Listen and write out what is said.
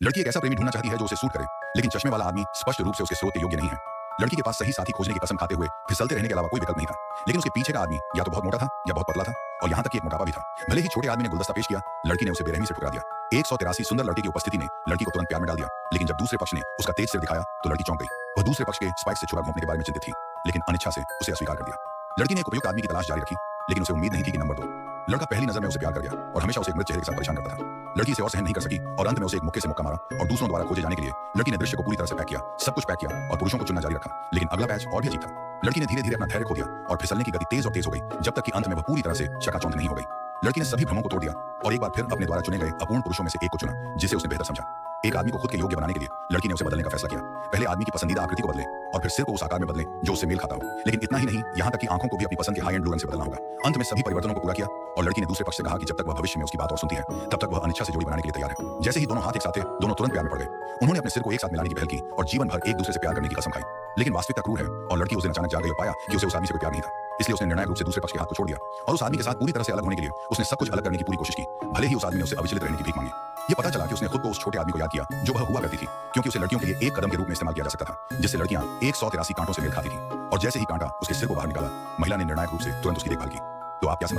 लड़की एक ऐसा प्रेमी ढूंढना चाहती है जो उसे सूट करे, लेकिन चश्मे वाला आदमी स्पष्ट रूप से उसके स्रोत के योग्य नहीं है। लड़की के पास सही साथी खोजने की कसम खाते हुए फिसलते रहने के अलावा कोई विकल्प नहीं था, लेकिन उसके पीछे का आदमी या तो बहुत मोटा था या बहुत पतला था, और यहाँ तक कि एक मोटापा भी था। भले ही छोटे आदमी ने गुलदस्ता पेश किया, लड़की ने उसे बेरहमी से ठुकरा दिया। 183 सुंदर लड़के की उपस्थिति ने लड़की को तुरंत प्यार में डाल दिया, लेकिन जब दूसरे पक्ष ने उसका तेज सिर दिखाया तो लड़की चौंक गई। वह दूसरे पक्ष के स्पाइक से छुरा घोंपने के बारे में चिंतित थी, लेकिन अनिच्छा से उसे अस्वीकार कर दिया। लड़की ने एक उपयुक्त आदमी की तलाश जारी रखी, लेकिन उसे उम्मीद नहीं थी कि नंबर 2 लड़का पहली नजर में उसे प्यार कर गया और हमेशा उसे एक मृत चेहरे के साथ परेशान करता था। लड़की इसे और सहन नहीं कर सकी और अंत में उसे एक मुक्के से मुक्का मारा और दूसरों द्वारा खोजे जाने के लिए लड़की ने दृश्य को पूरी तरह से पैक किया, सब कुछ पैक किया और पुरुषों को चुनना जारी रखा। लेकिन अगला पैच और भी अजीब था। लड़की ने धीरे धीरे अपना धैर्य खो दिया और फिसलने की गति तेज और तेज हो गई, जब तक कि अंत में वह पूरी तरह से चकाचौंध नहीं हो गई। लड़की ने सभी भ्रमों को तोड़ दिया और एक बार फिर अपने द्वारा चुने गए अपूर्ण पुरुषों में से एक को चुना, जिसे उसने बेहतर समझा। एक आदमी को खुद के योग्य बनाने के लिए लड़की ने उसे बदलने का फैसला किया। पहले आदमी की पसंदीदा आकृति को बदले और फिर सिर को उस आकार में बदले जो उससे मेल खाता हो, लेकिन इतना ही नहीं, यहाँ तक कि आंखों को भी अपनी पसंद के हाई एंड ब्लू रंग से बदलना होगा। अंत में सभी परिवर्तनों को पूरा किया और लड़की ने दूसरे पक्ष से कहा कि जब तक वह भविष्य में उसकी बात और सुनती है, तब तक वह अनिच्छा से जोड़ी बनाने के लिए तैयार है। जैसे ही दोनों हाथ एक साथ थे, दोनों तुरंत प्यार में पड़ गए। उन्होंने अपने सिर को एक साथ मिलाने की पहल की और जीवन भर एक दूसरे से प्यार करने की कसम खाई। लेकिन वास्तविकता क्रूर है और लड़की उस दिन अचानक जाग गई और पाया कि उसे उस आदमी से कोई प्यार नहीं था। इसलिए उसने निर्णायक रूप से दूसरे पक्ष के हाथ को छोड़ दिया और उस आदमी के साथ पूरी तरह से अलग होने के लिए उसने सब कुछ अलग करने की पूरी कोशिश की। भले ही उस आदमी ने उससे अविचलित रहने की भीख मांगी। ये पता चला कि उसने खुद को उस छोटे आदमी को याद किया जो वह हुआ करती थी, क्योंकि उसे लड़कियों के लिए एक कदम के रूप में इस्तेमाल किया जा सकता था, जिससे लड़कियां 183 कांटों से मेल खाती थी। और जैसे ही कांटा उसके सिर को बाहर निकाला, महिला ने निर्णायक रूप से तुरंत उसकी देखभाल की। तो आप क्या समझ